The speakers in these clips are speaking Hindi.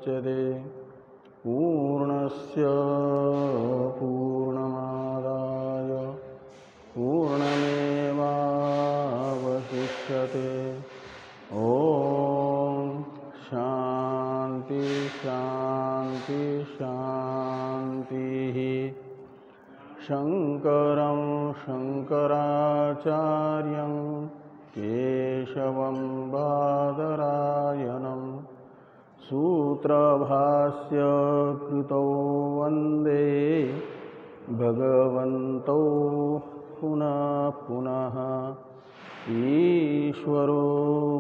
मुच्यते पूर्णस्य पूर्णमादाय पूर्णमेवावशिष्यते। ओम शांति शांति शांति। शंकरं शंकराचार्यं केशवं बादरायणं सूत्रभास्य कृतौ वन्दे भगवन्तौ पुनः पुनः। ईश्वरो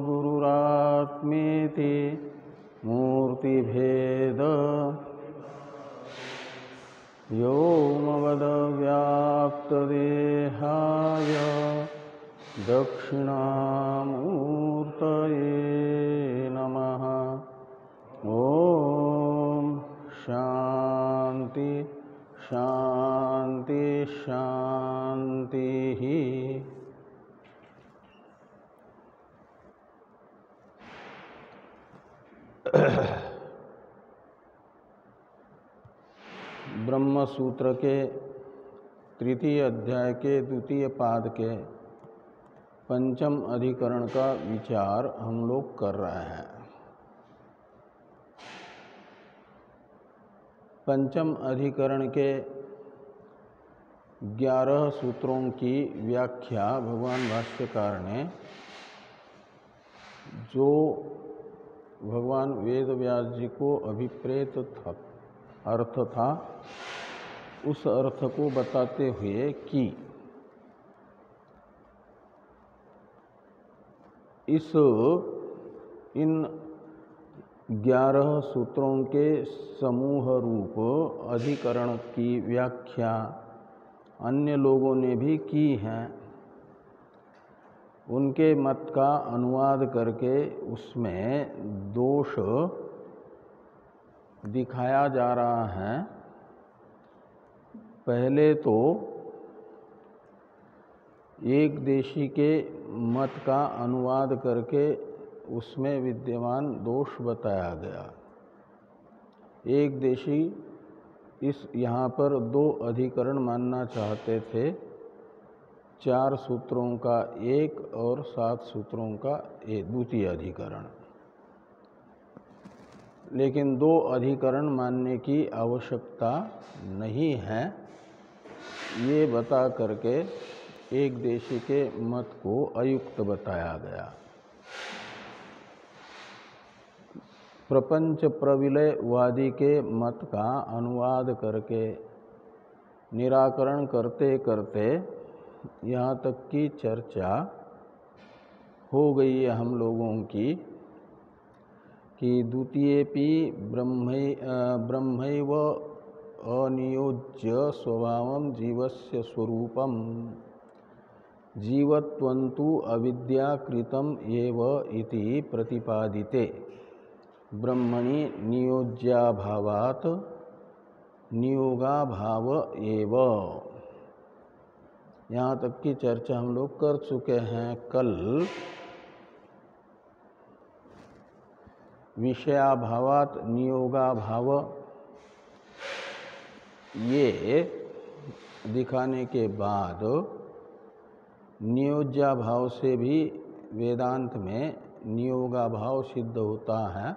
गुरुरात्मेति मूर्तिभेद व्योमवद्व्याप्तदेहाय दक्षिणामूर्तये नमः। ओम शांति शांति शांति। ब्रह्म सूत्र के तृतीय अध्याय के द्वितीय पाद के पंचम अधिकरण का विचार हम लोग कर रहे हैं। पंचम अधिकरण के 11 सूत्रों की व्याख्या भगवान भाष्यकार ने जो भगवान वेद व्यास जी को अभिप्रेत अर्थ था उस अर्थ को बताते हुए कि इन 11 सूत्रों के समूह रूप अधिकरण की व्याख्या अन्य लोगों ने भी की है। उनके मत का अनुवाद करके उसमें दोष दिखाया जा रहा है। पहले तो एक देशी के मत का अनुवाद करके उसमें विद्यमान दोष बताया गया। एक देशी यहाँ पर 2 अधिकरण मानना चाहते थे, 4 सूत्रों का एक और 7 सूत्रों का एक द्वितीय अधिकरण। लेकिन 2 अधिकरण मानने की आवश्यकता नहीं है, ये बता करके एक देशी के मत को अयुक्त बताया गया। प्रपंच प्रविलयवादी के मत का अनुवाद करके निराकरण करते करते यहाँ तक की चर्चा हो गई है हम लोगों की कि द्वितीयेपि ब्रह्मैव अनियोज्य स्वभावं जीवस्य स्वरूपम जीवत्वन्तु अविद्याकृतम् एव इति प्रतिपादिते ब्रह्मणि नियोज्याभावात् नियोगाभाव एव। यहाँ तक की चर्चा हम लोग कर चुके हैं। कल विषयाभावात् नियोगाभाव ये दिखाने के बाद नियोज्याभाव से भी वेदांत में नियोगाभाव सिद्ध होता है,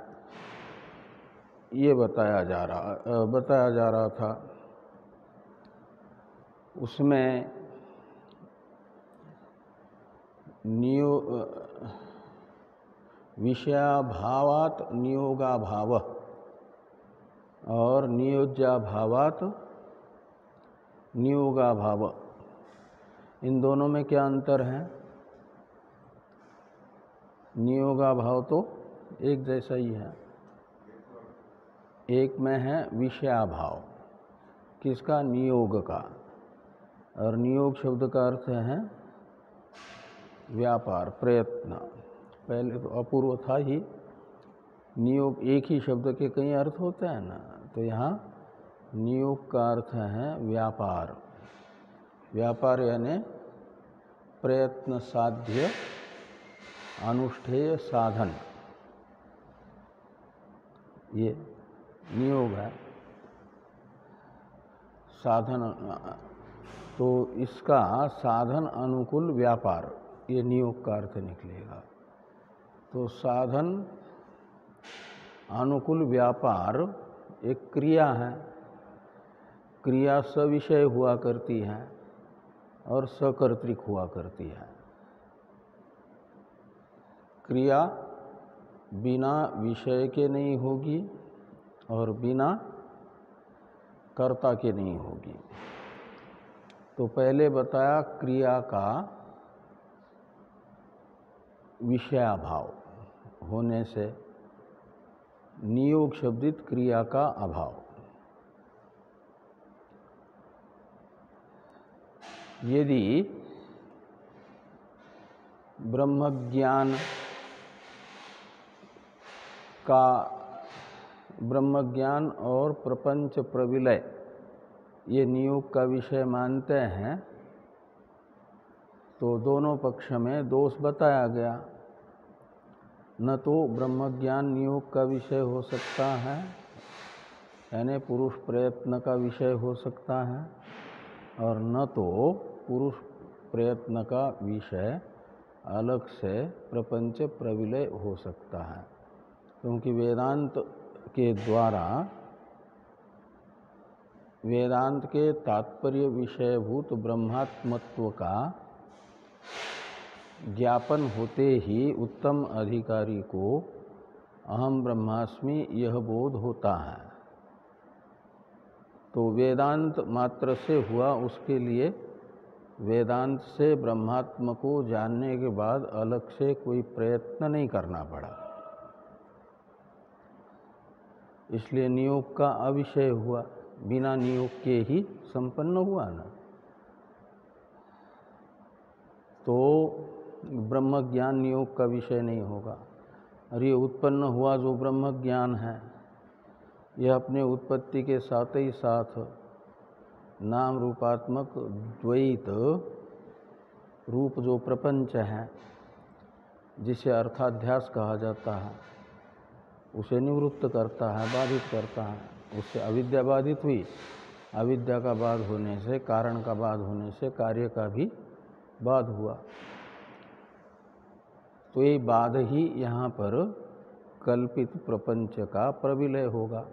ये बताया जा रहा था। उसमें विषयाभावात् नियोगाभाव और नियोज्याभावात् नियोगाभाव, इन दोनों में क्या अंतर है? नियोगाभाव तो एक जैसा ही है। एक में है विषयाभाव, किसका? नियोग का। और नियोग शब्द का अर्थ है व्यापार, प्रयत्न। पहले तो अपूर्व था ही, नियोग एक ही शब्द के कई अर्थ होते हैं ना, तो यहाँ नियोग का अर्थ है व्यापार। व्यापार यानी प्रयत्न साध्य अनुष्ठेय साधन। ये नियोग है, साधन, तो इसका साधन अनुकूल व्यापार, ये नियोग का अर्थ निकलेगा। तो साधन अनुकूल व्यापार एक क्रिया है, क्रिया सविषय हुआ करती है और सकर्तृक हुआ करती है। क्रिया बिना विषय के नहीं होगी और बिना कर्ता के नहीं होगी। तो पहले बताया क्रिया का विषयाभाव होने से नियोग शब्दित क्रिया का अभाव। यदि ब्रह्मज्ञान और प्रपंच प्रविलय ये नियोग का विषय मानते हैं, तो दोनों पक्ष में दोष बताया गया। न तो ब्रह्मज्ञान नियोग का विषय हो सकता है, यानी पुरुष प्रयत्न का विषय हो सकता है, और न तो पुरुष प्रयत्न का विषय अलग से प्रपंच प्रविलय हो सकता है। क्योंकि वेदांत के द्वारा वेदांत के तात्पर्य विषयभूत ब्रह्मात्मत्व का ज्ञापन होते ही उत्तम अधिकारी को अहम ब्रह्मास्मि यह बोध होता है। तो वेदांत मात्र से हुआ, उसके लिए वेदांत से ब्रह्मात्म को जानने के बाद अलग से कोई प्रयत्न नहीं करना पड़ा, इसलिए नियोग का अविषय हुआ, बिना नियोग के ही संपन्न हुआ ना। तो ब्रह्म ज्ञान नियोग का विषय नहीं होगा। और ये उत्पन्न हुआ जो ब्रह्म ज्ञान है, यह अपने उत्पत्ति के साथ ही साथ नाम रूपात्मक द्वैत रूप जो प्रपंच है, जिसे अर्थाध्यास कहा जाता है, उसे निवृत्त करता है, बाधित करता है। उससे अविद्या बाधित हुई, अविद्या का बाध होने से, कारण का बाध होने से कार्य का भी बाध हुआ। तो ये बाध ही यहाँ पर कल्पित प्रपंच का प्रविलय होगा।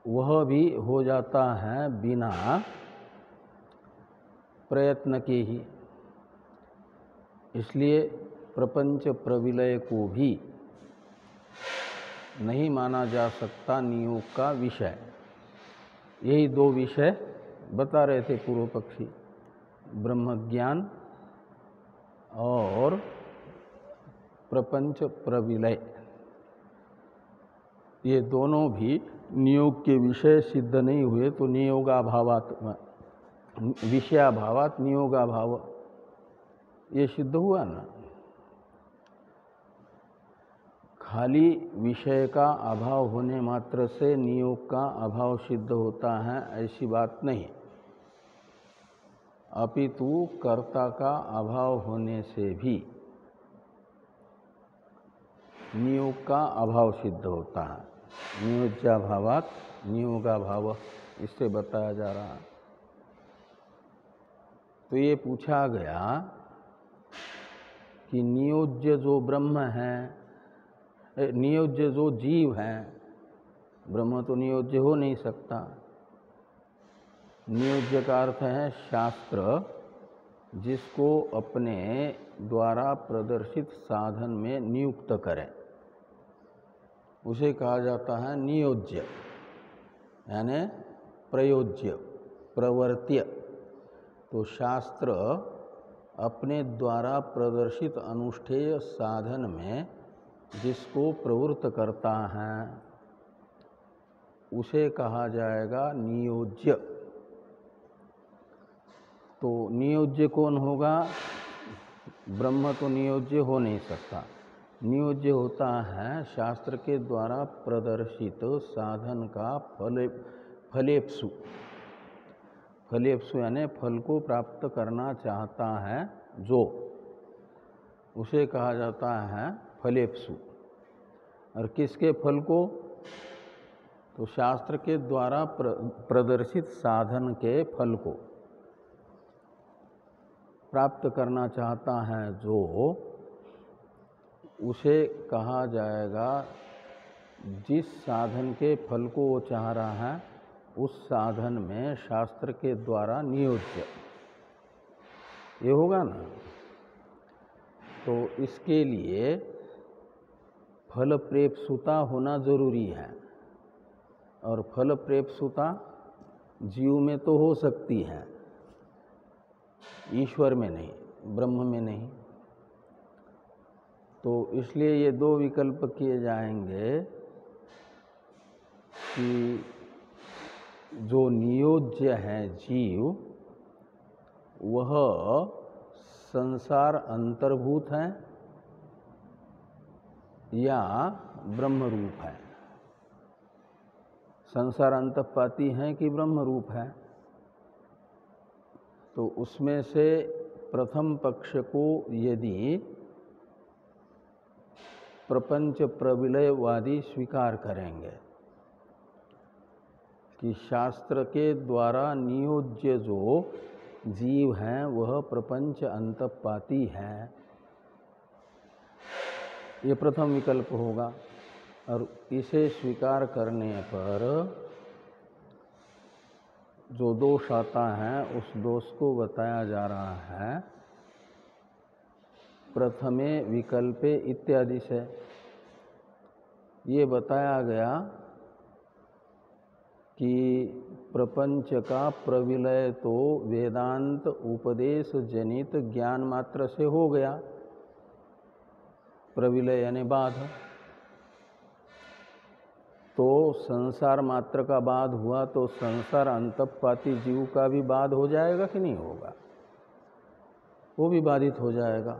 वह भी हो जाता है बिना प्रयत्न के ही। इसलिए प्रपंच प्रविलय को भी नहीं माना जा सकता नियोग का विषय। यही दो विषय बता रहे थे पूर्व पक्षी, ब्रह्मज्ञान और प्रपंच प्रविलय। ये दोनों भी नियोग के विषय सिद्ध नहीं हुए, तो नियोगाभावात, विषयाभावात नियोगाभाव ये सिद्ध हुआ ना। खाली विषय का अभाव होने मात्र से नियोग का अभाव सिद्ध होता है, ऐसी बात नहीं। अपितु कर्ता का अभाव होने से भी नियोग का अभाव सिद्ध होता है। नियोज्याभावात नियोगाभाव, इससे बताया जा रहा है। तो ये पूछा गया कि नियोज्य जो ब्रह्म है, नियोज्य जो जीव है, ब्रह्म तो नियोज्य हो नहीं सकता। नियोज्य का अर्थ है शास्त्र जिसको अपने द्वारा प्रदर्शित साधन में नियुक्त करे, उसे कहा जाता है नियोज्य, यानी प्रयोज्य, प्रवर्त्य। तो शास्त्र अपने द्वारा प्रदर्शित अनुष्ठेय साधन में जिसको प्रवृत्त करता है, उसे कहा जाएगा नियोज्य। तो नियोज्य कौन होगा? ब्रह्म तो नियोज्य हो नहीं सकता। नियोज्य होता है शास्त्र के द्वारा प्रदर्शित साधन का फलेप्सु। फलेप्सु यानी फल को प्राप्त करना चाहता है जो, उसे कहा जाता है फलेप्सु। और किसके फल को? तो शास्त्र के द्वारा प्रदर्शित साधन के फल को प्राप्त करना चाहता है जो, उसे कहा जाएगा, जिस साधन के फल को वो चाह रहा है उस साधन में शास्त्र के द्वारा नियोज्य ये होगा ना। तो इसके लिए फल प्रेप्सुता होना जरूरी है, और फल प्रेप्सुता जीव में तो हो सकती है, ईश्वर में नहीं, ब्रह्म में नहीं। तो इसलिए ये दो विकल्प किए जाएंगे कि जो नियोज्य है जीव, वह संसार अंतर्भूत है या ब्रह्म रूप है, संसार अंतःपाती है कि ब्रह्म रूप है। तो उसमें से प्रथम पक्ष को यदि प्रपंच प्रविलयवादी स्वीकार करेंगे कि शास्त्र के द्वारा नियोज्य जो जीव हैं वह प्रपंच अंतःपाती है, ये प्रथम विकल्प होगा। और इसे स्वीकार करने पर जो दोष आता है उस दोष को बताया जा रहा है प्रथमे विकल्पे इत्यादि से। ये बताया गया कि प्रपंच का प्रविलय तो वेदांत उपदेश जनित ज्ञान मात्र से हो गया, प्रविलय यानी बाध। तो संसार मात्र का बाध हुआ तो संसार अंतःपाती जीव का भी बाध हो जाएगा कि नहीं होगा? वो भी बाधित हो जाएगा।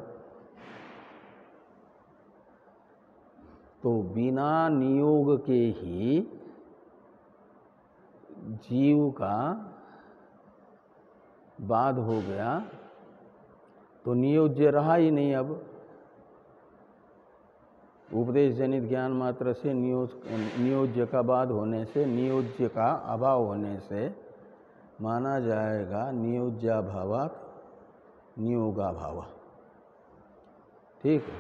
तो बिना नियोग के ही जीव का बाध हो गया तो नियोज्य रहा ही नहीं। अब उपदेश जनित ज्ञान मात्र से नियोज्य का बाध होने से, नियोज्य का अभाव होने से माना जाएगा नियोज्याभावात् नियोगाभाव। ठीक है।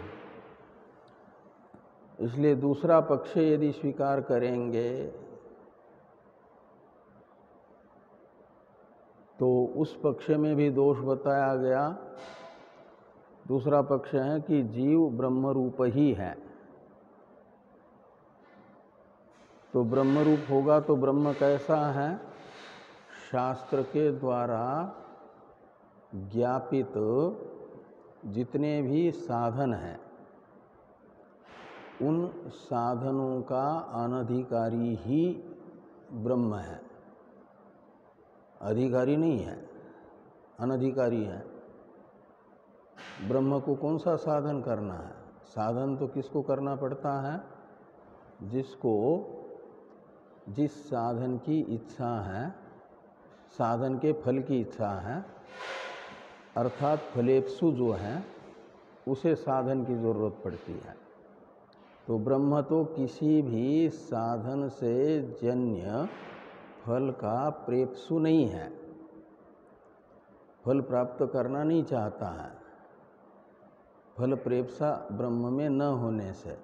इसलिए दूसरा पक्ष यदि स्वीकार करेंगे तो उस पक्ष में भी दोष बताया गया। दूसरा पक्ष है कि जीव ब्रह्म रूप ही है। तो ब्रह्म रूप होगा तो ब्रह्म कैसा है? शास्त्र के द्वारा ज्ञापित जितने भी साधन हैं उन साधनों का अनधिकारी ही ब्रह्म है, अधिकारी नहीं है, अनधिकारी है। ब्रह्म को कौन सा साधन करना है? साधन तो किसको करना पड़ता है? जिसको जिस साधन की इच्छा है, साधन के फल की इच्छा है, अर्थात फलेप्सु जो है उसे साधन की जरूरत पड़ती है। तो ब्रह्म तो किसी भी साधन से जन्य फल का प्रेप्सु नहीं है, फल प्राप्त करना नहीं चाहता है। फल प्रेप्सा ब्रह्म में न होने से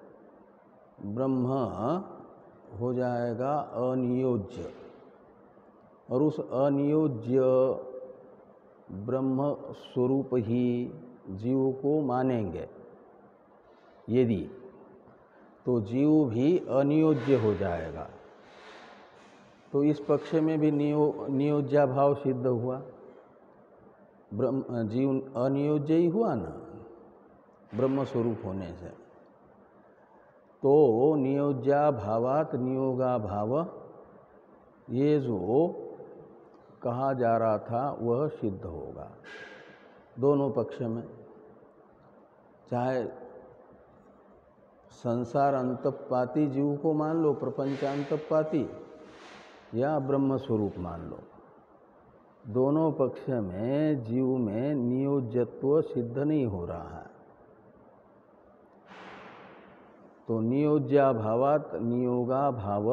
ब्रह्म हो जाएगा अनियोज्य, और उस अनियोज्य ब्रह्म स्वरूप ही जीव को मानेंगे यदि, तो जीव भी अनियोज्य हो जाएगा। तो इस पक्ष में भी नियोज्याभाव सिद्ध हुआ, ब्रह्म जीव अनियोज्य ही हुआ ना ब्रह्म स्वरूप होने से। तो नियोज्याभावात् नियोगाभाव ये जो कहा जा रहा था वह सिद्ध होगा दोनों पक्ष में, चाहे संसार अंतःपाती जीव को मान लो, प्रपंचांतःपाती, या ब्रह्म स्वरूप मान लो। दोनों पक्ष में जीव में नियोज्यत्व सिद्ध नहीं हो रहा है। तो नियोज्याभावात् नियोगाभाव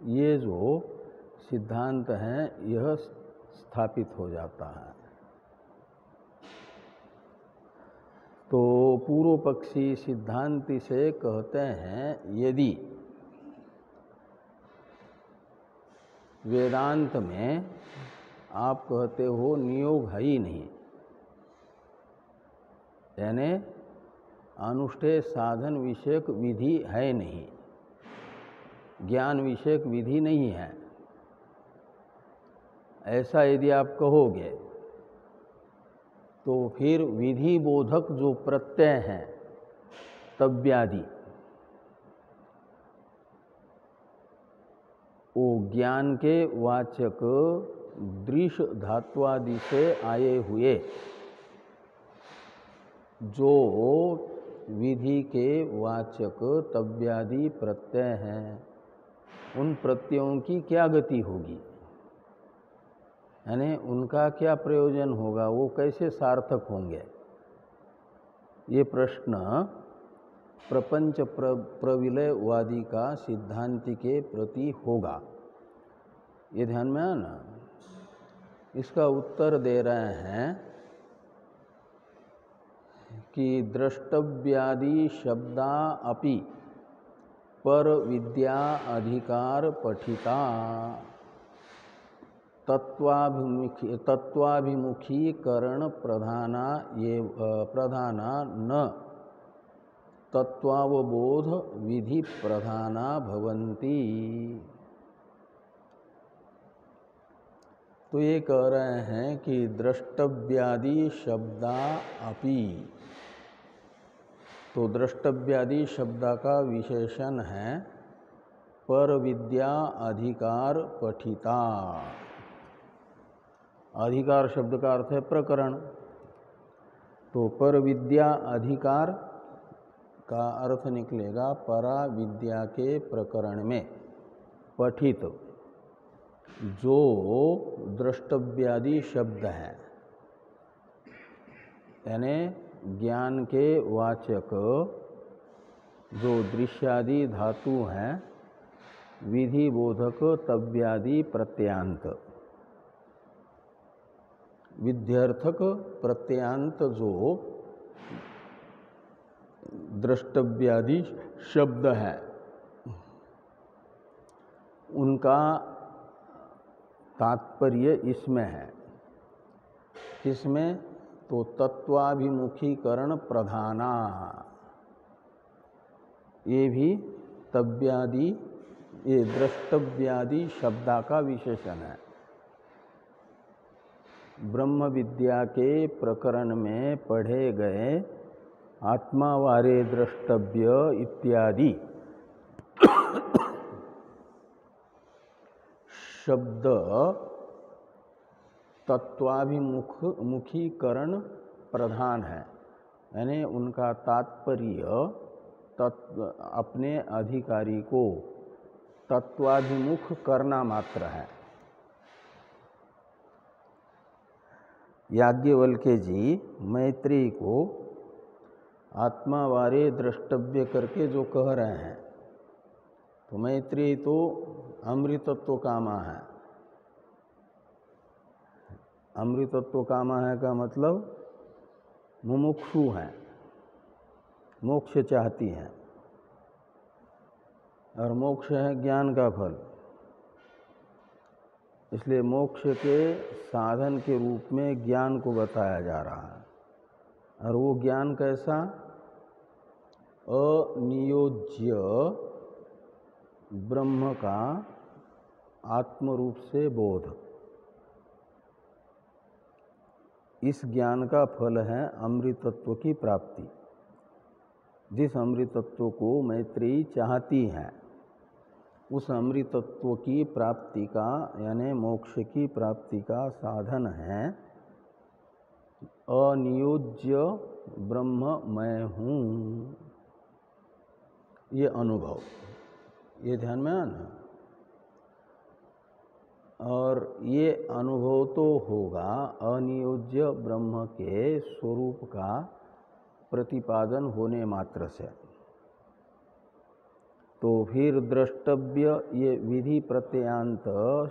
ये जो सिद्धांत है यह स्थापित हो जाता है। तो पूर्व पक्षी सिद्धांति से कहते हैं यदि वेदांत में आप कहते हो नियोग है ही नहीं, यानी अनुष्ठेय साधन विषयक विधि है नहीं, ज्ञान विषयक विधि नहीं है, ऐसा यदि आप कहोगे तो फिर विधि बोधक जो प्रत्यय हैं तव्यादि, वो ज्ञान के वाचक दृश धात्वादि से आए हुए जो विधि के वाचक तव्यादि प्रत्यय हैं, उन प्रत्ययों की क्या गति होगी, यानी उनका क्या प्रयोजन होगा, वो कैसे सार्थक होंगे। ये प्रश्न प्रपंच प्रविलयवादी का सिद्धांति के प्रति होगा, ये ध्यान में आना। इसका उत्तर दे रहे हैं कि द्रष्टव्यादि शब्दा अपि पर विद्या अधिकार पठिता तत्वाभिमुखीकरण प्रधाना ये प्रधाना न तत्वावबोध विधि प्रधाना भवन्ति। तो ये कह रहे हैं कि द्रष्टव्यादि शब्दा अपि, तो द्रष्टव्यादि शब्द का विशेषण है पर विद्या अधिकार पठिता। अधिकार शब्द का अर्थ है प्रकरण, तो पर विद्या अधिकार का अर्थ निकलेगा परा विद्या के प्रकरण में पठित जो द्रष्टव्यादि शब्द हैं, यानी ज्ञान के वाचक जो दृश्यादि धातु हैं, विधि बोधक तव्यादि प्रत्यांत, विध्यर्थक प्रत्यांत जो द्रष्टव्यादि शब्द है, उनका तात्पर्य इसमें है। इसमें तो तत्वाभिमुखीकरण प्रधाना, ये भी तव्यादि, ये द्रष्टव्यादि शब्दा का विशेषण है। ब्रह्म विद्या के प्रकरण में पढ़े गए आत्मावारे द्रष्टव्य इत्यादि शब्द तत्वाभिमुखीकरण प्रधान है, यानी उनका तात्पर्य अपने अधिकारी को तत्वाभिमुख करना मात्र है। याज्ञवल्क्य जी मैत्रेयी को आत्मावारे द्रष्टव्य करके जो कह रहे हैं, तो मैत्रेयी तो अमृतत्व कामा है। अमृतत्व कामा है का मतलब मुमुक्षु हैं, मोक्ष चाहती हैं, और मोक्ष है ज्ञान का फल, इसलिए मोक्ष के साधन के रूप में ज्ञान को बताया जा रहा है। और वो ज्ञान कैसा? अनियोज्य ब्रह्म का आत्म रूप से बोध, इस ज्ञान का फल है अमृतत्व की प्राप्ति। जिस अमृतत्व को मैत्रेयी चाहती हैं, उस अमृतत्व की प्राप्ति का यानी मोक्ष की प्राप्ति का साधन है अनियोज्य ब्रह्म मैं हूँ, ये अनुभव, ये ध्यान में आना। और ये अनुभव तो होगा अनियोज्य ब्रह्म के स्वरूप का प्रतिपादन होने मात्र से। तो फिर द्रष्टव्य ये विधि प्रत्ययान्त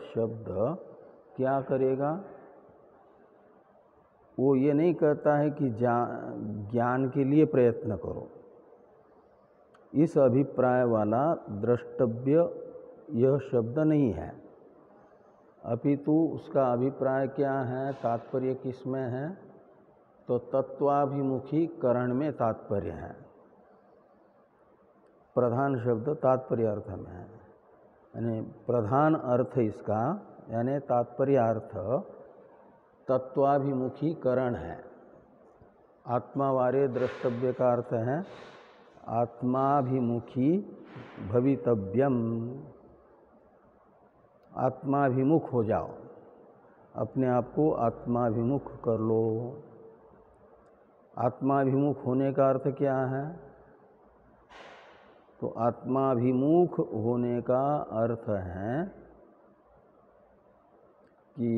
शब्द क्या करेगा? वो ये नहीं कहता है कि ज्ञान के लिए प्रयत्न करो। इस अभिप्राय वाला द्रष्टव्य यह शब्द नहीं है, अपितु उसका अभिप्राय क्या है, तात्पर्य किसमें है? तो तत्वाभिमुखीकरण में तात्पर्य है। प्रधान शब्द तात्पर्य अर्थ में है, यानी प्रधान अर्थ इसका यानी तात्पर्यार्थ तत्वाभिमुखीकरण है। आत्मावारे द्रष्टव्य का अर्थ है आत्माभिमुखी भवितव्यम, आत्माभिमुख हो जाओ, अपने आप को आत्माभिमुख कर लो। आत्माभिमुख होने का अर्थ क्या है? तो आत्माभिमुख होने का अर्थ है कि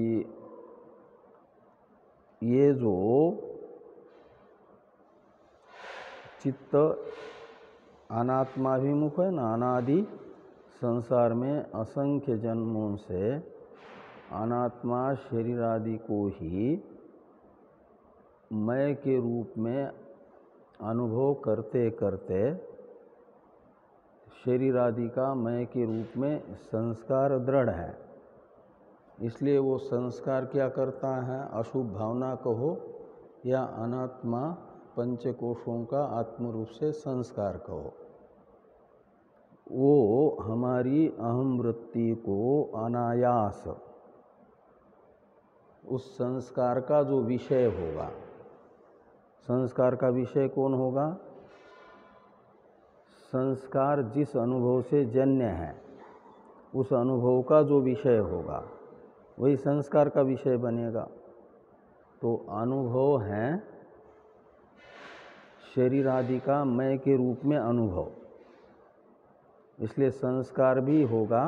ये जो चित्त अनात्माभिमुख है ना, अनादि संसार में असंख्य जन्मों से अनात्मा शरीर आदि को ही मैं के रूप में अनुभव करते करते शरीर आदि का मैं के रूप में संस्कार दृढ़ है। इसलिए वो संस्कार क्या करता है? अशुभ भावना कहो या अनात्मा पंचकोशों का आत्म रूप से संस्कार कहो, वो हमारी अहम वृत्ति को अनायास उस संस्कार का जो विषय होगा, संस्कार का विषय कौन होगा? संस्कार जिस अनुभव से जन्य है उस अनुभव का जो विषय होगा वही संस्कार का विषय बनेगा। तो अनुभव है शरीर आदि का मैं के रूप में अनुभव, इसलिए संस्कार भी होगा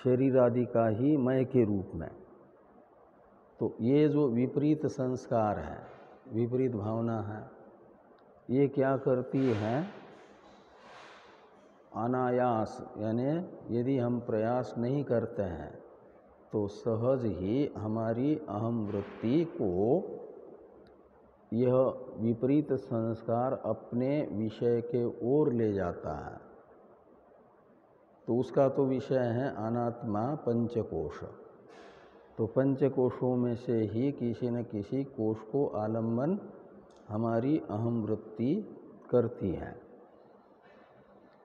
शरीर आदि का ही मैं के रूप में। तो ये जो विपरीत संस्कार है, विपरीत भावना है, ये क्या करती है? अनायास, यानी यदि हम प्रयास नहीं करते हैं तो सहज ही हमारी अहम वृत्ति को यह विपरीत संस्कार अपने विषय के ओर ले जाता है। तो उसका तो विषय है अनात्मा पंचकोश। तो पंचकोशों में से ही किसी न किसी कोश को आलम्बन हमारी अहम वृत्ति करती है।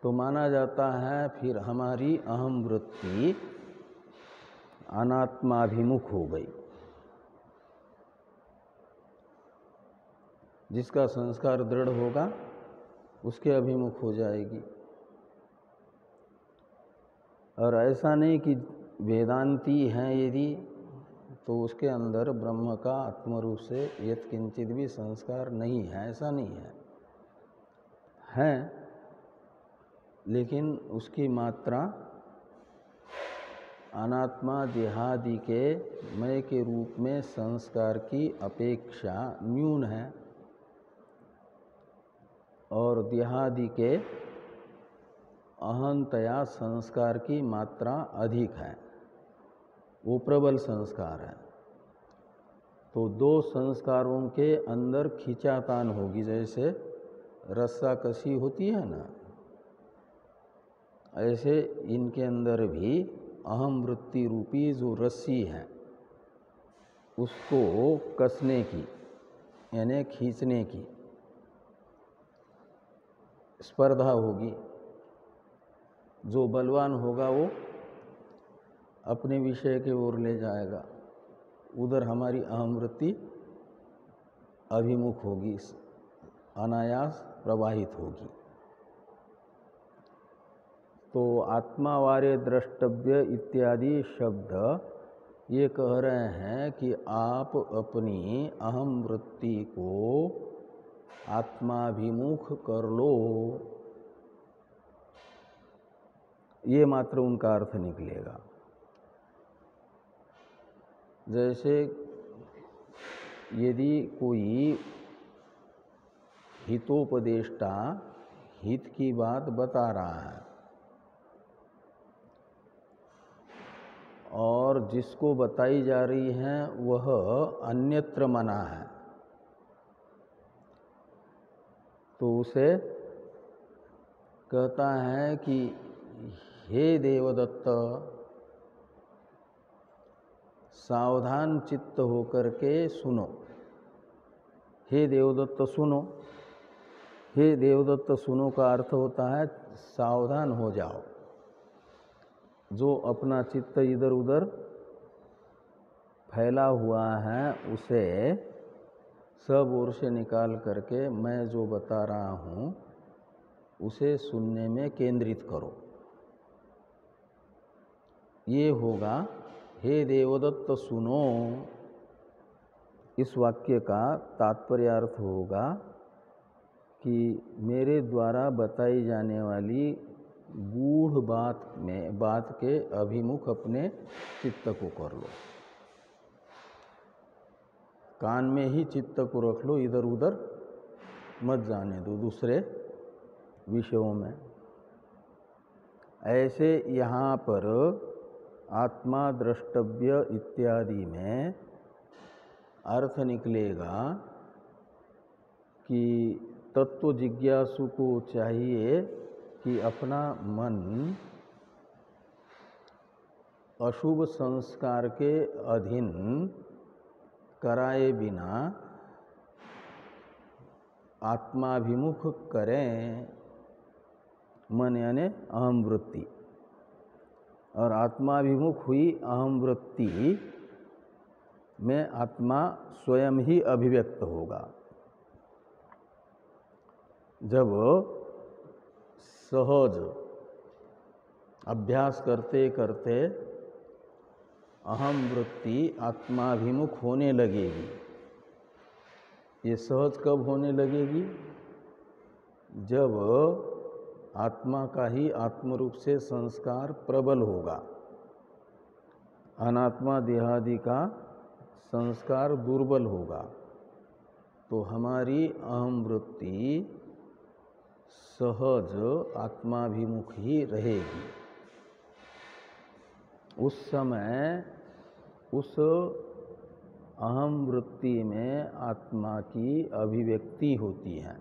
तो माना जाता है फिर हमारी अहम वृत्ति अनात्माभिमुख हो गई। जिसका संस्कार दृढ़ होगा उसके अभिमुख हो जाएगी। और ऐसा नहीं कि वेदांती हैं यदि तो उसके अंदर ब्रह्म का आत्मरूप से यत्किंचित भी संस्कार नहीं है, ऐसा नहीं है, लेकिन उसकी मात्रा अनात्मा देहादि के मैं के रूप में संस्कार की अपेक्षा न्यून है और देहादि के अहंतया संस्कार की मात्रा अधिक है, वो प्रबल संस्कार है। तो दो संस्कारों के अंदर खींचातान होगी, जैसे रस्सा कसी होती है ना, ऐसे इनके अंदर भी अहम वृत्ति रूपी जो रस्सी है उसको कसने की यानी खींचने की स्पर्धा होगी। जो बलवान होगा वो अपने विषय के ओर ले जाएगा, उधर हमारी अहम वृत्ति अभिमुख होगी, अनायास प्रवाहित होगी। तो आत्मावारे द्रष्टव्य इत्यादि शब्द ये कह रहे हैं कि आप अपनी अहम वृत्ति को आत्माभिमुख कर लो, ये मात्र उनका अर्थ निकलेगा। जैसे यदि कोई हितोपदेष्टा हित की बात बता रहा है और जिसको बताई जा रही है वह अन्यत्र मना है, तो उसे कहता है कि हे देवदत्त, सावधान चित्त होकर के सुनो। हे देवदत्त सुनो, हे देवदत्त सुनो का अर्थ होता है सावधान हो जाओ। जो अपना चित्त इधर उधर फैला हुआ है उसे सब ओर से निकाल करके मैं जो बता रहा हूँ उसे सुनने में केंद्रित करो। ये होगा हे देवदत्त सुनो। इस वाक्य का तात्पर्यार्थ होगा कि मेरे द्वारा बताई जाने वाली गूढ़ बात के अभिमुख अपने चित्त को कर लो। कान में ही चित्त को रख लो, इधर उधर मत जाने दो दूसरे विषयों में। ऐसे यहाँ पर आत्मा द्रष्टव्य इत्यादि में अर्थ निकलेगा कि तत्व जिज्ञासु को चाहिए कि अपना मन अशुभ संस्कार के अधीन कराए बिना आत्माभिमुख करें। मन यानी अहम वृत्ति, और आत्माभिमुख हुई अहम वृत्ति में आत्मा स्वयं ही अभिव्यक्त होगा। जब सहज अभ्यास करते करते अहम वृत्ति आत्माभिमुख होने लगेगी। ये सहज कब होने लगेगी? जब आत्मा का ही आत्मरूप से संस्कार प्रबल होगा, अनात्मा देहादि का संस्कार दुर्बल होगा, तो हमारी अहम वृत्ति सहज आत्माभिमुख ही रहेगी। उस समय उस अहम वृत्ति में आत्मा की अभिव्यक्ति होती है।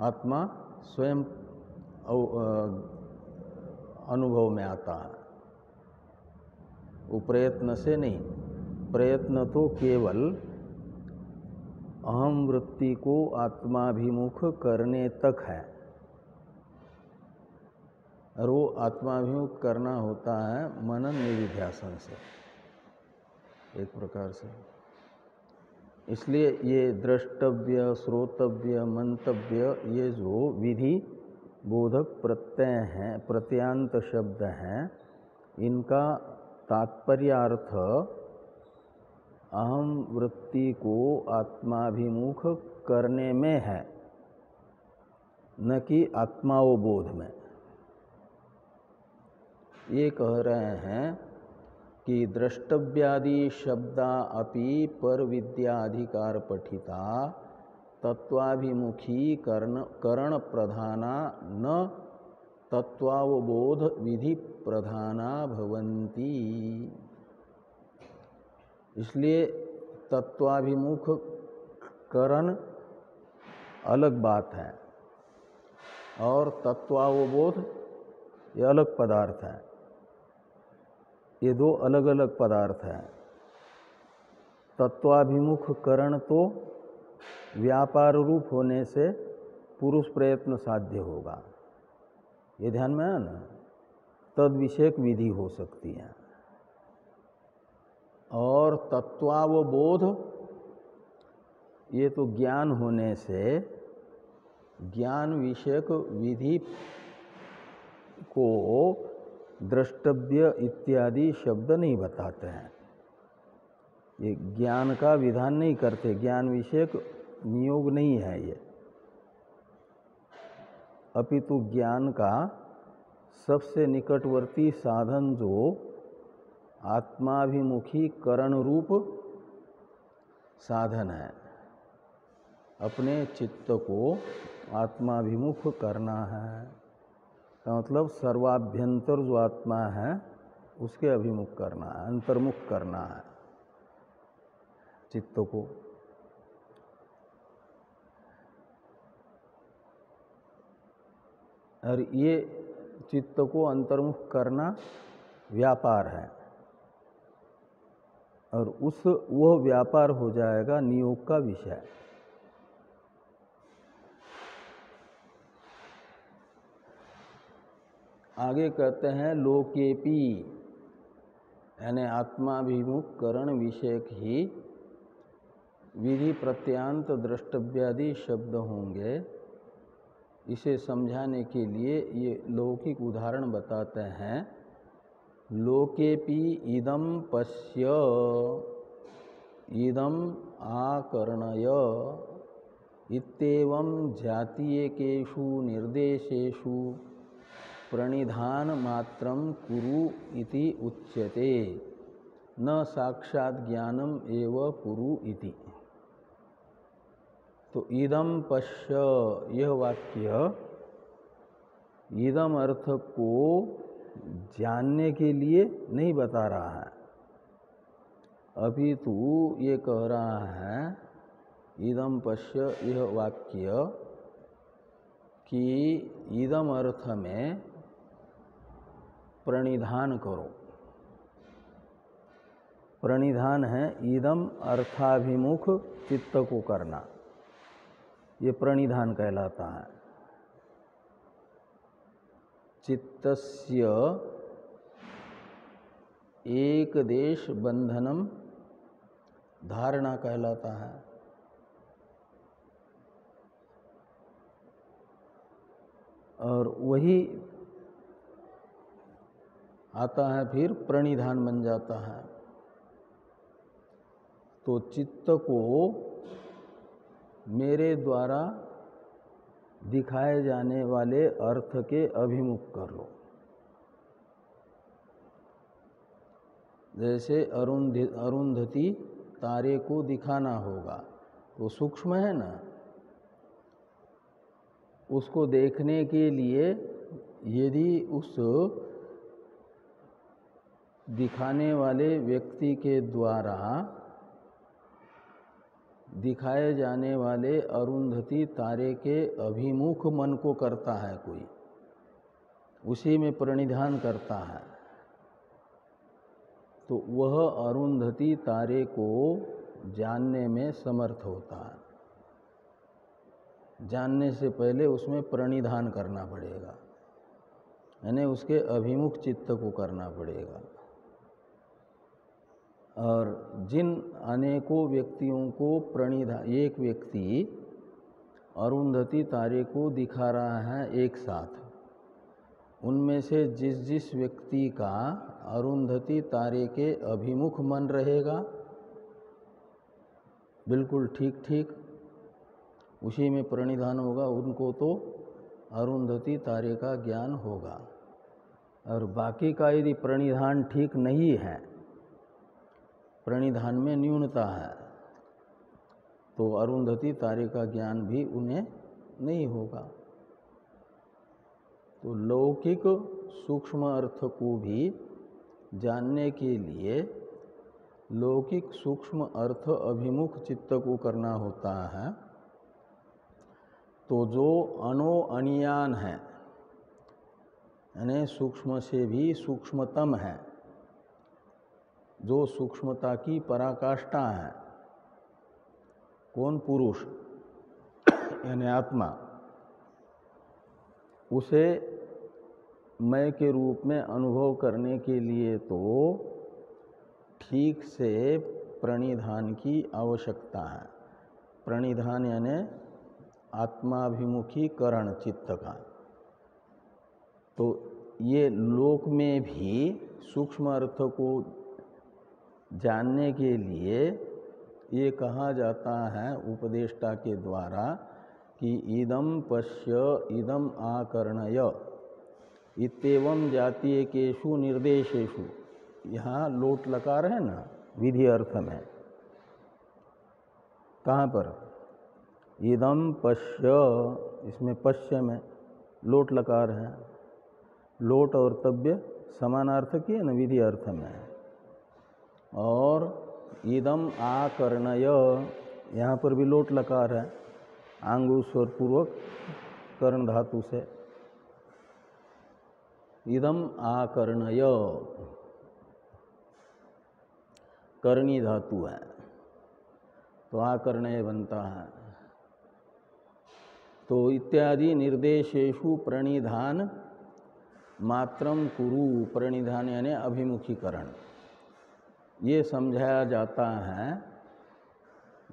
आत्मा स्वयं अनुभव में आता है, वो प्रयत्न से नहीं। प्रयत्न तो केवल अहम वृत्ति को आत्माभिमुख करने तक है, और वो आत्माभिमुख करना होता है मनन निधिध्यासन से, एक प्रकार से। इसलिए ये द्रष्टव्य, श्रोतव्य, मंतव्य, ये जो विधि बोधक प्रत्यय हैं, प्रत्यांत शब्द हैं, इनका तात्पर्यार्थ अहम वृत्ति को आत्माभिमुख करने में है, न कि आत्मावबोध में। ये कह रहे हैं कि द्रष्टव्यादि शब्दा अपि पर विद्याधिकार पठिता तत्वाभिमुखी करण प्रधाना न तत्वावबोध विधि प्रधाना भवन्ति। इसलिए तत्वाभिमुख करण अलग बात है और तत्वावबोध ये अलग पदार्थ है। ये दो अलग अलग पदार्थ हैं। तत्वाभिमुख करण तो व्यापार रूप होने से पुरुष प्रयत्न साध्य होगा, ये ध्यान में है ना। तद विषयक विधि हो सकती है। और तत्वावबोध ये तो ज्ञान होने से ज्ञान विषयक विधि को द्रष्टव्य इत्यादि शब्द नहीं बताते हैं। ये ज्ञान का विधान नहीं करते, ज्ञान विषयक नियोग नहीं है ये। अपितु ज्ञान का सबसे निकटवर्ती साधन जो आत्माभिमुखी करण रूप साधन है, अपने चित्त को आत्माभिमुख करना है। का मतलब सर्वाभ्यंतर जो आत्मा है उसके अभिमुख करना है, अंतर्मुख करना है चित्त को। और ये चित्त को अंतर्मुख करना व्यापार है, और वो व्यापार हो जाएगा नियोग का विषय। आगे कहते हैं लोकेपी, यानी आत्माभिमुख करण विषयक ही विधि प्रत्यांत द्रष्टव्यादि शब्द होंगे। इसे समझाने के लिए ये लौकिक उदाहरण बताते हैं। लोकेपि इदं पश्य इदं आकर्णय इत्येवं जातीयकेषु निर्देशेषु प्रणिधान मात्रं कुरु इति उच्यते, न साक्षात् ज्ञानम एव कुरु इति। तो इदम पश्य, यह वाक्य इदम अर्थ को जानने के लिए नहीं बता रहा है, अपितु ये कह रहा है इदम पश्य यह वाक्य कि इदम अर्थ में प्रणिधान करो। प्रणिधान है इदम अर्थाभिमुख चित्त को करना, ये प्रणिधान कहलाता है। चित्तस्य एक देश बंधनम धारणा कहलाता है। और वही आता है फिर प्रणिधान बन जाता है। तो चित्त को मेरे द्वारा दिखाए जाने वाले अर्थ के अभिमुख कर लो। जैसे अरुंधति तारे को दिखाना होगा, तो सूक्ष्म है ना, उसको देखने के लिए यदि उस दिखाने वाले व्यक्ति के द्वारा दिखाए जाने वाले अरुंधति तारे के अभिमुख मन को करता है कोई, उसी में प्रणिधान करता है, तो वह अरुंधति तारे को जानने में समर्थ होता है। जानने से पहले उसमें प्रणिधान करना पड़ेगा, यानी उसके अभिमुख चित्त को करना पड़ेगा। और जिन अनेकों व्यक्तियों को प्रणिधान, एक व्यक्ति अरुंधति तारे को दिखा रहा है एक साथ, उनमें से जिस जिस व्यक्ति का अरुंधति तारे के अभिमुख मन रहेगा, बिल्कुल ठीक ठीक उसी में प्रणिधान होगा, उनको तो अरुंधति तारे का ज्ञान होगा। और बाकी का यदि प्रणिधान ठीक नहीं है, प्रणिधान में न्यूनता है, तो अरुंधति तारे का ज्ञान भी उन्हें नहीं होगा। तो लौकिक सूक्ष्म अर्थ को भी जानने के लिए लौकिक सूक्ष्म अर्थ अभिमुख चित्त को करना होता है। तो जो अणियान है, यानी सूक्ष्म से भी सूक्ष्मतम है, जो सूक्ष्मता की पराकाष्ठा है, कौन? पुरुष यानी आत्मा, उसे मैं के रूप में अनुभव करने के लिए तो ठीक से प्रणिधान की आवश्यकता है। प्रणिधान यानी आत्माभिमुखीकरण चित्त का। तो ये लोक में भी सूक्ष्म अर्थ को जानने के लिए ये कहा जाता है उपदेष्टा के द्वारा कि इदम पश्य इदम आकर्णय इत्येवं जातीयकेषु निर्देशेषु। यहाँ लोट लकार है ना विधि अर्थ में, कहाँ पर? इदम पश्य, इसमें पश्य में लोट लकार है, लोट और तव्य समानार्थक है न, विधि अर्थ में। और इदम आकर्णय, यहाँ पर भी लोट लकार है, आंगु स्वर पूर्वक कर्ण धातु से। इदम आकर्णय कर्णी धातु है, तो आकर्णय बनता है। तो इत्यादि निर्देशेषु प्रणिधान मात्रम कुरु, प्रणिधान यानी अभिमुखीकरण, ये समझाया जाता है।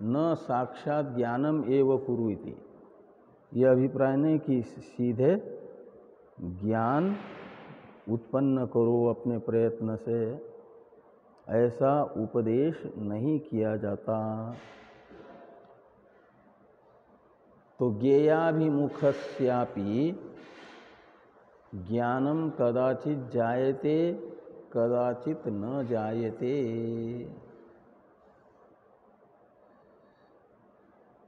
न साक्षात ज्ञानम एव कुरु इति, यह अभिप्राय नहीं कि सीधे ज्ञान उत्पन्न करो अपने प्रयत्न से, ऐसा उपदेश नहीं किया जाता। तो ज्ञेयाभिमुखस्यापि ज्ञानम कदाचित जायते कदाचित न जायते।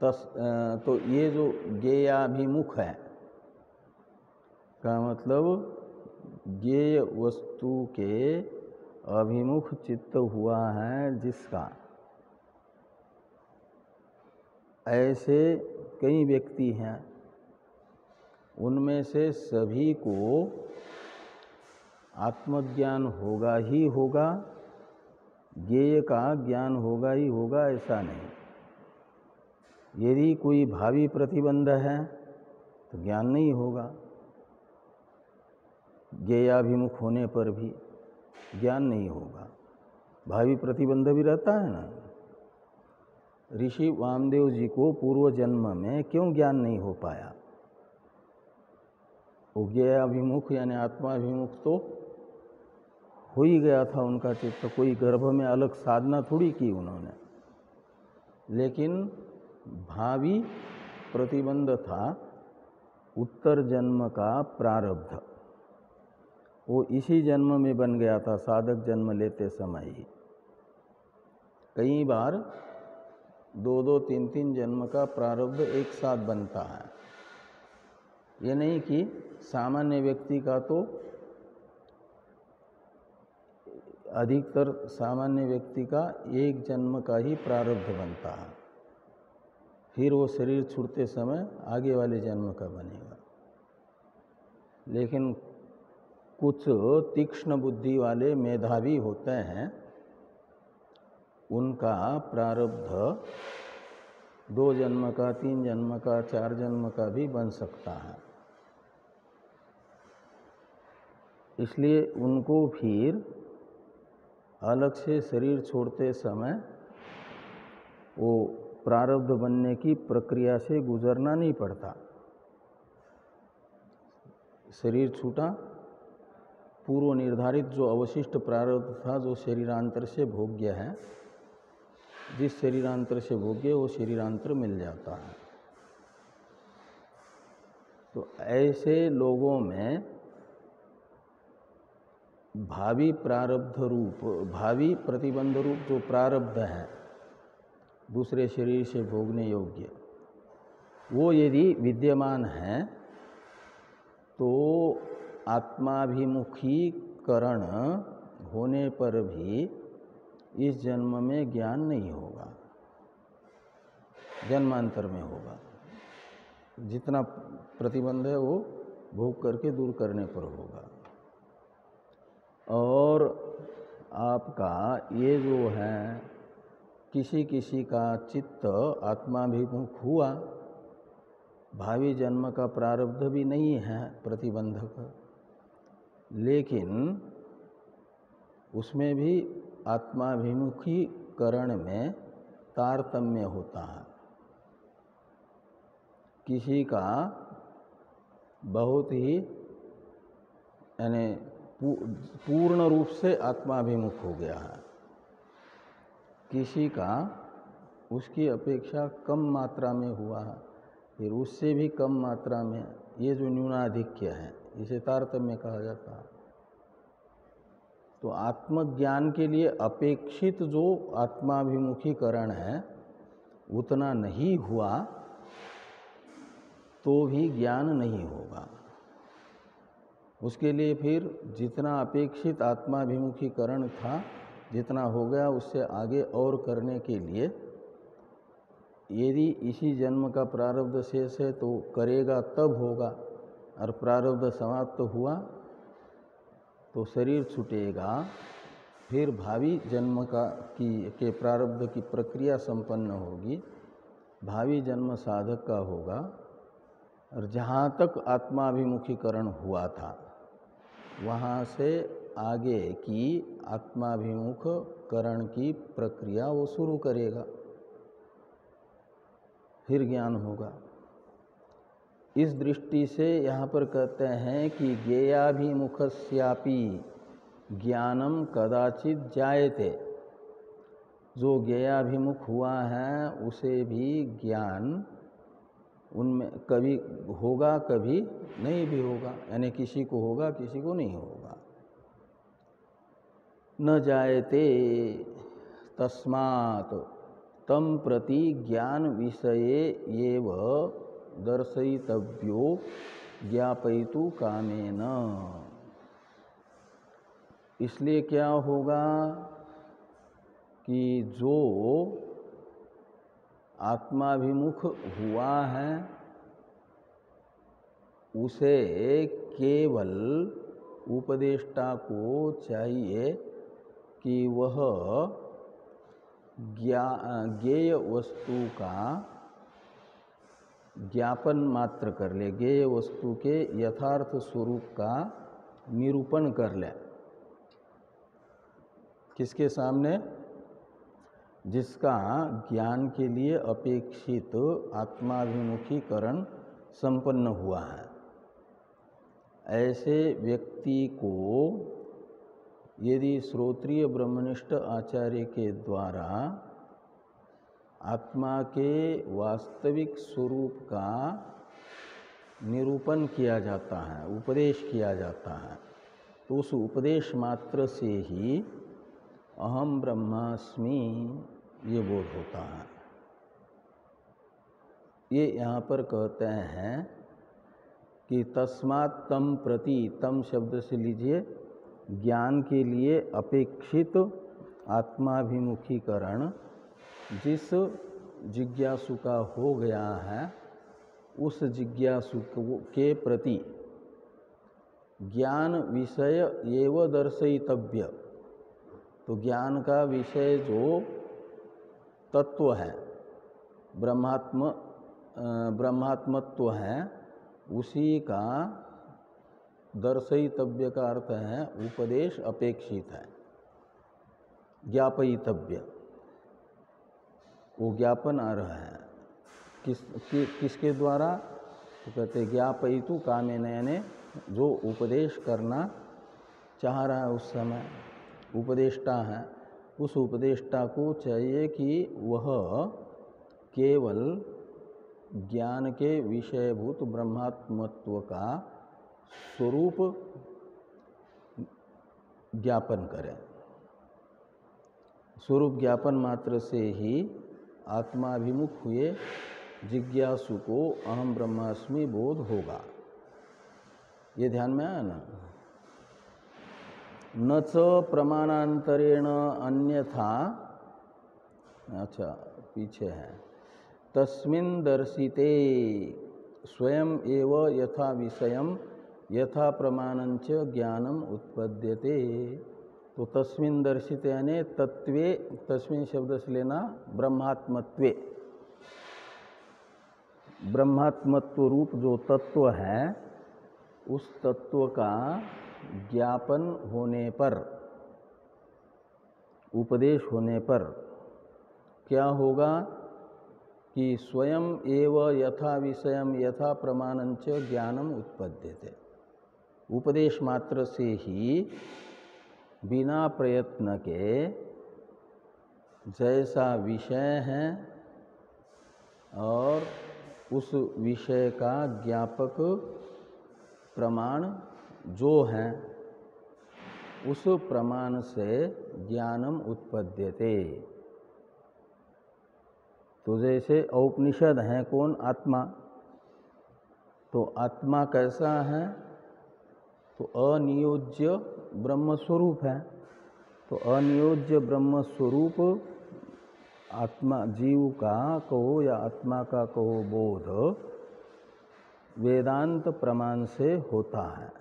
तो ये जो ज्ञेयाभिमुख है का मतलब ज्ञेय वस्तु के अभिमुख चित्त हुआ है जिसका, ऐसे कई व्यक्ति हैं, उनमें से सभी को आत्मज्ञान होगा ही होगा, ज्ञेय का ज्ञान होगा ही होगा, ऐसा नहीं। यदि कोई भावी प्रतिबंध है तो ज्ञान नहीं होगा, ज्ञेयाभिमुख होने पर भी ज्ञान नहीं होगा। भावी प्रतिबंध भी रहता है ना। ऋषि वामदेव जी को पूर्व जन्म में क्यों ज्ञान नहीं हो पाया? वो ज्ञेयाभिमुख यानी आत्माभिमुख तो हो ही गया था उनका चित्त, कोई गर्भ में अलग साधना थोड़ी की उन्होंने, लेकिन भावी प्रतिबंध था उत्तर जन्म का प्रारब्ध, वो इसी जन्म में बन गया था, साधक जन्म लेते समय ही। कई बार 2-2, 3-3 जन्म का प्रारब्ध एक साथ बनता है। ये नहीं कि सामान्य व्यक्ति का तो अधिकतर सामान्य व्यक्ति का एक जन्म का ही प्रारब्ध बनता है, फिर वो शरीर छूटते समय आगे वाले जन्म का बनेगा। लेकिन कुछ तीक्ष्ण बुद्धि वाले मेधावी होते हैं, उनका प्रारब्ध 2 जन्म का, 3 जन्म का, 4 जन्म का भी बन सकता है। इसलिए उनको फिर अलग से शरीर छोड़ते समय वो प्रारब्ध बनने की प्रक्रिया से गुजरना नहीं पड़ता। शरीर छूटा, पूर्व निर्धारित जो अवशिष्ट प्रारब्ध था, जो शरीरांतर से भोग्य है, जिस शरीरांतर से भोग्य वो शरीरांतर मिल जाता है। तो ऐसे लोगों में भावी प्रारब्ध रूप, भावी प्रतिबंध रूप जो प्रारब्ध है दूसरे शरीर से भोगने योग्य, वो यदि विद्यमान है तो आत्माभिमुखीकरण होने पर भी इस जन्म में ज्ञान नहीं होगा, जन्मांतर में होगा। जितना प्रतिबंध है वो भोग करके दूर करने पर होगा। और आपका ये जो है किसी किसी का चित्त आत्माभिमुख हुआ, भावी जन्म का प्रारब्ध भी नहीं है प्रतिबंधक, लेकिन उसमें भी आत्माभिमुखीकरण में तारतम्य होता है। किसी का बहुत ही यानी पूर्ण रूप से आत्माभिमुख हो गया है, किसी का उसकी अपेक्षा कम मात्रा में हुआ है, फिर उससे भी कम मात्रा में। ये जो न्यूनाधिक्य है इसे तारतम्य कहा जाता है। तो आत्मज्ञान के लिए अपेक्षित जो आत्माभिमुखीकरण है उतना नहीं हुआ तो भी ज्ञान नहीं होगा। उसके लिए फिर जितना अपेक्षित आत्माभिमुखीकरण था, जितना हो गया, उससे आगे और करने के लिए यदि इसी जन्म का प्रारब्ध शेष है तो करेगा तब होगा, और प्रारब्ध समाप्त हुआ तो शरीर छूटेगा, फिर भावी जन्म के प्रारब्ध की प्रक्रिया संपन्न होगी, भावी जन्म साधक का होगा। और जहाँ तक आत्माभिमुखीकरण हुआ था वहाँ से आगे की आत्माभिमुखकरण की प्रक्रिया वो शुरू करेगा, फिर ज्ञान होगा। इस दृष्टि से यहाँ पर कहते हैं कि ज्ञेयाभिमुखस्यापि ज्ञानम कदाचित जायते। जो ज्ञेयाभिमुख हुआ है उसे भी ज्ञान उनमें कभी होगा, कभी नहीं भी होगा, यानी किसी को होगा, किसी को नहीं होगा। न जायते तस्मात् तम प्रति ज्ञान विषये एव दर्शयितव्यो ज्ञापयितु कामेन। इसलिए क्या होगा कि जो आत्माभिमुख हुआ है उसे केवल उपदेष्टा को चाहिए कि वह ज्ञेय वस्तु का ज्ञापन मात्र कर ले, ज्ञेय वस्तु के यथार्थ स्वरूप का निरूपण कर ले। किसके सामने? जिसका ज्ञान के लिए अपेक्षित आत्माभिमुखीकरण संपन्न हुआ है। ऐसे व्यक्ति को यदि श्रोत्रिय ब्रह्मनिष्ठ आचार्य के द्वारा आत्मा के वास्तविक स्वरूप का निरूपण किया जाता है, उपदेश किया जाता है, तो उस उपदेश मात्र से ही अहम ब्रह्मास्मि ये बोध होता है। ये यहाँ पर कहते हैं कि तस्मात् तम प्रति, तम शब्द से लीजिए ज्ञान के लिए अपेक्षित आत्माभिमुखीकरण जिस जिज्ञासु का हो गया है उस जिज्ञासु के प्रति ज्ञान विषय एव दर्शयितव्य। तो ज्ञान का विषय जो तत्व है, ब्रह्मात्मत्व है, उसी का दर्शयितव्य का अर्थ है उपदेश अपेक्षित है, ज्ञापयितव्य। वो ज्ञापन आ रहा है किसके द्वारा? तो कहते ज्ञापयितु कामेन, यानी जो उपदेश करना चाह रहा है उस समय उपदेष्टा है, उस उपदेष्टा को चाहिए कि वह केवल ज्ञान के विषयभूत ब्रह्मात्मत्व का स्वरूप ज्ञापन करें। स्वरूप ज्ञापन मात्र से ही आत्माभिमुख हुए जिज्ञासु को अहम ब्रह्मास्मि बोध होगा। ये ध्यान में आया ना? न च प्रमाणांतरेण अन्यथा, अच्छा पीछे है, तस्मिन् दर्शिते स्वयं एव यथा विषयम यथा प्रमाणंच ज्ञानम उत्पद्यते। तो तस्मिन् दर्शित यानी तत्वे, तस्मिन् शब्द से लेना ब्रह्मात्मत्वे, ब्रह्मात्मत्व रूप जो तत्व है उस तत्व का ज्ञापन होने पर, उपदेश होने पर क्या होगा कि स्वयं एव यथा विषयम यथा प्रमाणंच ज्ञानम उत्पद्यते। उपदेश मात्र से ही बिना प्रयत्न के जैसा विषय है और उस विषय का ज्ञापक प्रमाण जो है उस प्रमाण से ज्ञानम उत्पद्यते। तो जैसे औपनिषद है कौन? आत्मा। तो आत्मा कैसा है? तो अनियोज्य ब्रह्म स्वरूप है। तो अनियोज्य ब्रह्म स्वरूप आत्मा, जीव का कहो या आत्मा का कहो, बोध वेदांत प्रमाण से होता है।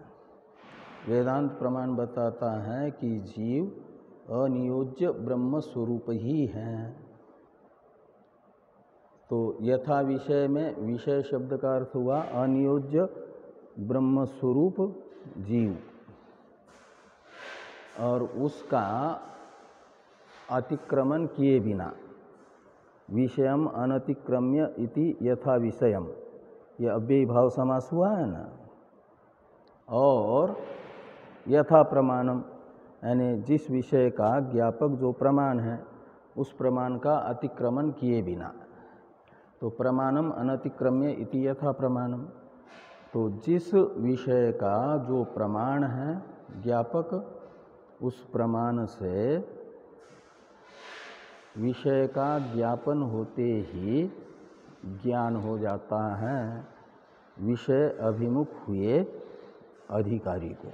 वेदांत प्रमाण बताता है कि जीव अनियोज्य ब्रह्म स्वरूप ही है। तो यथा विषय में, विषय शब्द का अर्थ हुआ अनियोज्य ब्रह्म स्वरूप जीव, और उसका अतिक्रमण किए बिना, विषयम अनतिक्रम्य इति यथा विषयम, यह अव्ययी भाव समास हुआ है ना। और यथा प्रमाणम, यानी जिस विषय का ज्ञापक जो प्रमाण है उस प्रमाण का अतिक्रमण किए बिना। तो प्रमाणम अनतिक्रम्य इति यथा प्रमाणम, तो जिस विषय का जो प्रमाण है ज्ञापक, उस प्रमाण से विषय का ज्ञापन होते ही ज्ञान हो जाता है विषय अभिमुख हुए अधिकारी को।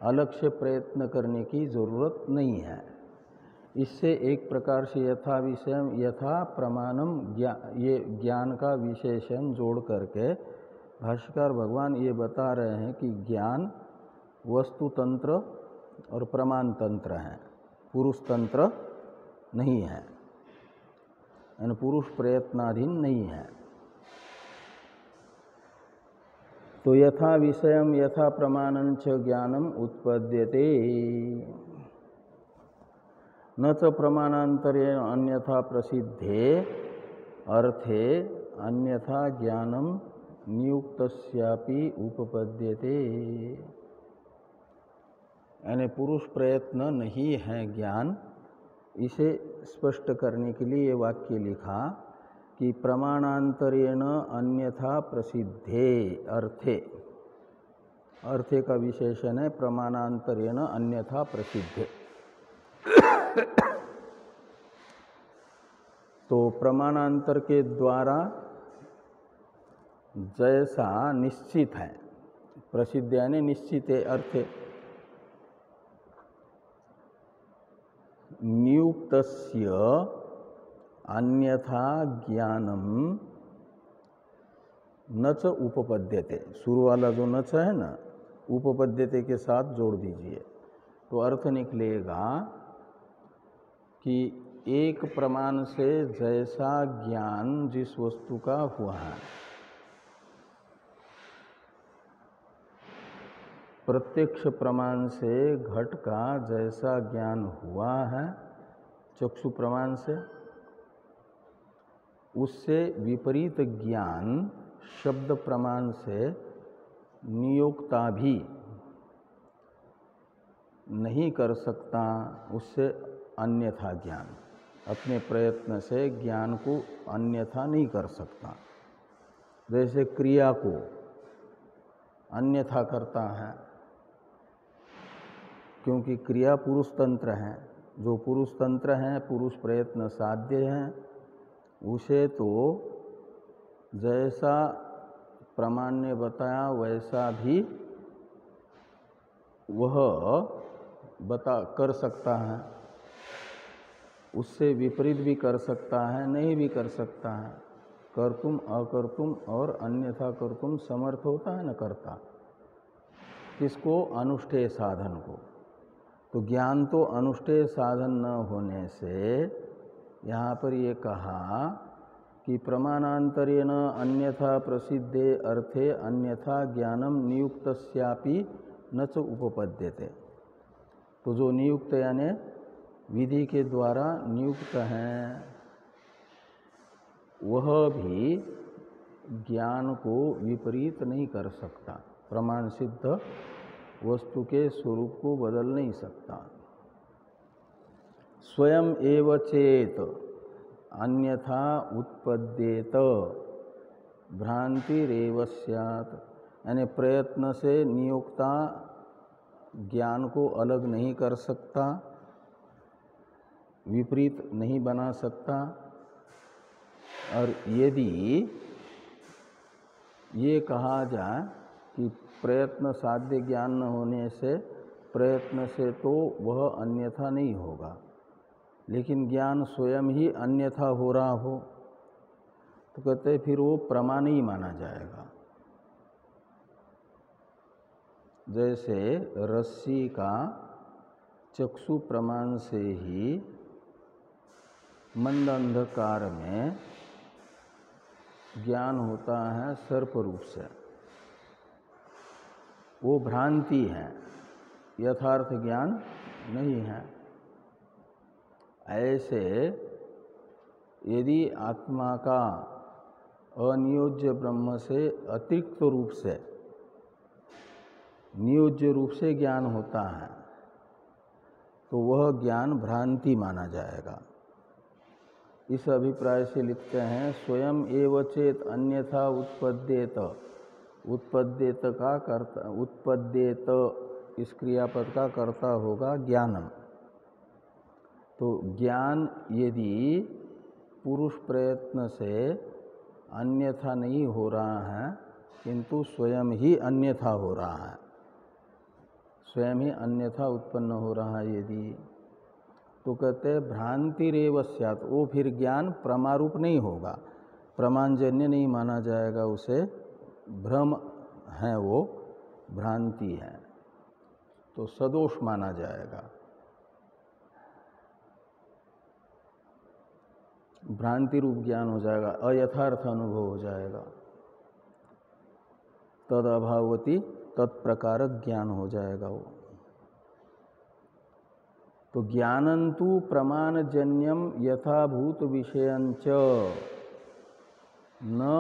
अलग से प्रयत्न करने की जरूरत नहीं है। इससे एक प्रकार से यथा विषयम यथा प्रमाणम ये ज्ञान का विशेषण जोड़ करके भाष्यकार भगवान ये बता रहे हैं कि ज्ञान वस्तु तंत्र और प्रमाण तंत्र है, पुरुष तंत्र नहीं है, यानी पुरुष प्रयत्नाधीन नहीं है। तो यथा विषयम यथा प्रमाणं च ज्ञानम उत्पद्यते न च प्रमाणांतरेण अन्यथा प्रसिद्धे अर्थे अन्यथा ज्ञानम नियुक्तस्यापि उपपद्यते। यानी पुरुष प्रयत्न नहीं है ज्ञान, इसे स्पष्ट करने के लिए ये वाक्य लिखा कि प्रमाणांतरेण अन्यथा प्रसिद्धे अर्थे, अर्थे का विशेषण है प्रमाणांतरेण अन्यथा प्रसिद्धे। तो प्रमाणांतर के द्वारा जैसा निश्चित है, प्रसिद्ध यानी निश्चित है अर्थे, नियुक्तस्य अन्यथा ज्ञानम न च उपपद्यते, शुरू वाला जो न च है ना, उपपद्यते के साथ जोड़ दीजिए तो अर्थ निकलेगा कि एक प्रमाण से जैसा ज्ञान जिस वस्तु का हुआ है, प्रत्यक्ष प्रमाण से घट का जैसा ज्ञान हुआ है चक्षु प्रमाण से, उससे विपरीत ज्ञान शब्द प्रमाण से नियोक्ता भी नहीं कर सकता, उससे अन्यथा ज्ञान, अपने प्रयत्न से ज्ञान को अन्यथा नहीं कर सकता। जैसे क्रिया को अन्यथा करता है, क्योंकि क्रिया पुरुष तंत्र है, जो पुरुष तंत्र है, पुरुष प्रयत्न साध्य है, उसे तो जैसा प्रमाण ने बताया वैसा भी वह कर सकता है, उससे विपरीत भी कर सकता है, नहीं भी कर सकता है। कर्तुम अकर्तुम और अन्यथा कर्तुम समर्थ होता है न कर्ता, किसको? अनुष्ठेय साधन को। तो ज्ञान तो अनुष्ठेय साधन न होने से यहाँ पर ये कहा कि प्रमाणांतरेण अन्यथा प्रसिद्धे अर्थे अन्यथा ज्ञानम नियुक्तस्यापि न च उपपद्यते। तो जो नियुक्त यानी विधि के द्वारा नियुक्त हैं, वह भी ज्ञान को विपरीत नहीं कर सकता, प्रमाण सिद्ध वस्तु के स्वरूप को बदल नहीं सकता। स्वयं एव चेत अन्यथा उत्पद्येत भ्रांतिरेव स्यात्, यानी प्रयत्न से नियोक्ता ज्ञान को अलग नहीं कर सकता, विपरीत नहीं बना सकता। और यदि ये कहा जाए कि प्रयत्न साध्य ज्ञान न होने से प्रयत्न से तो वह अन्यथा नहीं होगा, लेकिन ज्ञान स्वयं ही अन्यथा हो रहा हो तो कहते फिर वो प्रमा नहीं माना जाएगा। जैसे रस्सी का चक्षु प्रमाण से ही मंद अंधकार में ज्ञान होता है सर्प रूप से, वो भ्रांति है, यथार्थ ज्ञान नहीं है। ऐसे यदि आत्मा का अनियोज्य ब्रह्म से अतिरिक्त रूप से नियोज्य रूप से ज्ञान होता है तो वह ज्ञान भ्रांति माना जाएगा। इस अभिप्राय से लिखते हैं स्वयं एव चेत अन्यथा उत्पद्येत, उत्पद्येत का कर्ता, उत्पद्येत इस क्रियापद का कर्ता होगा ज्ञानम। तो ज्ञान यदि पुरुष प्रयत्न से अन्यथा नहीं हो रहा है किंतु स्वयं ही अन्यथा हो रहा है, स्वयं ही अन्यथा उत्पन्न हो रहा है यदि, तो कहते हैं भ्रांतिरेव स्यात्, वो फिर ज्ञान प्रमारूप नहीं होगा, प्रमाणजन्य नहीं माना जाएगा, उसे भ्रम है, वो भ्रांति है, तो सदोष माना जाएगा। भ्रांति रूप ज्ञान हो जाएगा, अयथार्थ अनुभव हो जाएगा, तद अभावती तत्प्रकारक ज्ञान हो जाएगा वो। तो ज्ञानंतु प्रमाणजन्यम यथाभूत विषयंच न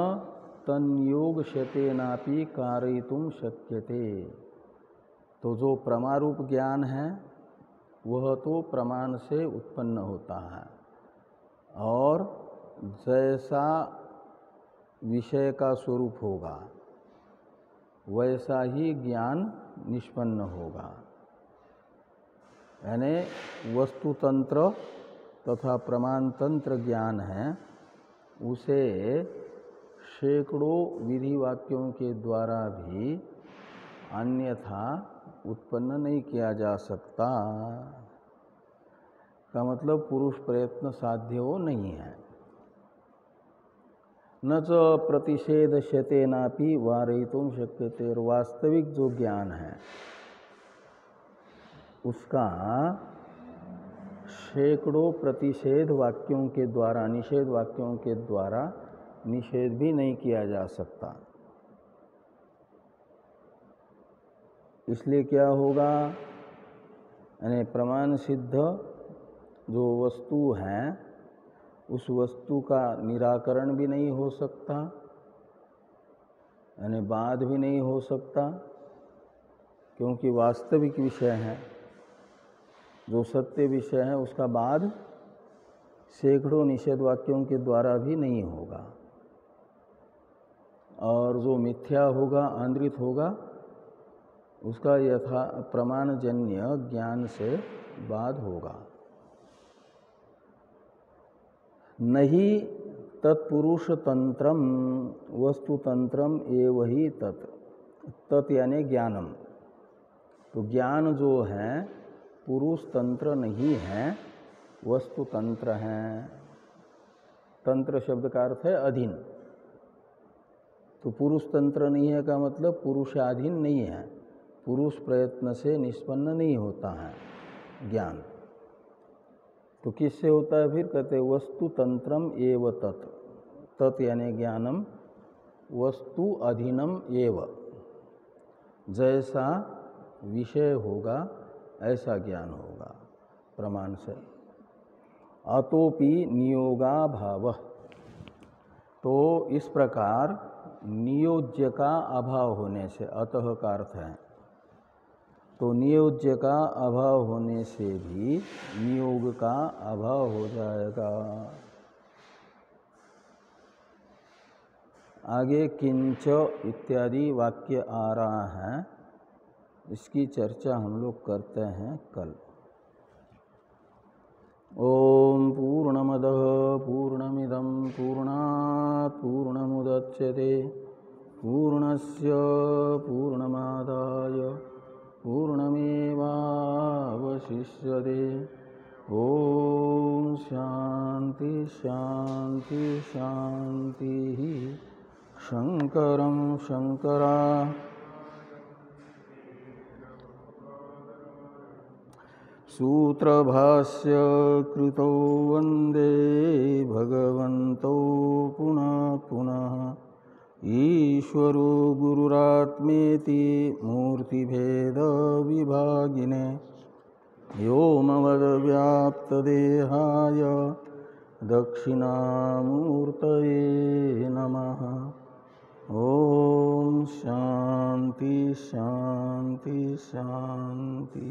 तन्योगशतेनापि कारयितुं शक्यते। तो जो प्रमारूप ज्ञान है वह तो प्रमाण से उत्पन्न होता है और जैसा विषय का स्वरूप होगा वैसा ही ज्ञान निष्पन्न होगा। यानी वस्तुतंत्र तथा प्रमाण तंत्र ज्ञान है, उसे सैकड़ों विधि वाक्यों के द्वारा भी अन्यथा उत्पन्न नहीं किया जा सकता। का मतलब पुरुष प्रयत्न साध्य वो नहीं है। न च प्रतिषेधश्यतेनापि वारयितुं शक्यते, और वास्तविक जो ज्ञान है उसका सैकड़ों प्रतिषेध वाक्यों के द्वारा, निषेध वाक्यों के द्वारा निषेध भी नहीं किया जा सकता। इसलिए क्या होगा, यानी प्रमाण सिद्ध जो वस्तु है उस वस्तु का निराकरण भी नहीं हो सकता, यानी बाध भी नहीं हो सकता, क्योंकि वास्तविक विषय है, जो सत्य विषय है उसका बाध सैकड़ों निषेध वाक्यों के द्वारा भी नहीं होगा। और जो मिथ्या होगा, आंद्रित होगा, उसका यथा प्रमाणजन्य ज्ञान से बाध होगा। नहीं तत्पुरुष तंत्रम वस्तुतंत्रम एव ही तत् यानी ज्ञानम। तो ज्ञान जो है पुरुष तंत्र नहीं है, वस्तु तंत्र है। तंत्र शब्द का अर्थ है अधीन। तो पुरुष तंत्र नहीं है का मतलब पुरुषाधीन नहीं है, पुरुष प्रयत्न से निष्पन्न नहीं होता है ज्ञान। तो किससे होता है फिर, कहते वस्तु तंत्रम एव तत् यानी ज्ञानम वस्तु अधीनम एव, जैसा विषय होगा ऐसा ज्ञान होगा प्रमाण से। अतोपि नियोगा भाव, तो इस प्रकार नियोज्य का अभाव होने से, अतः का अर्थ है, तो नियोज्य का अभाव होने से भी नियोग का अभाव हो जाएगा। आगे किंच इत्यादि वाक्य आ रहा है, इसकी चर्चा हम लोग करते हैं कल। ओम पूर्णमदः पूर्णमिदं पूर्णात् पूर्णमुदच्यते पूर्णस्य पूर्णमादाय पूर्णमेवावशिष्यते। ओम शांति शांति शांति। शंकरं शंकरा सूत्रभाष्य कृतो वंदे भगवन्तो पुनः पुनः। ईश्वरो गुरुरात्मेति मूर्तिभेद विभागिने व्योमवद्व्याप्तदेहाय दक्षिणामूर्तये नमः। ओम शांति शांति शांति।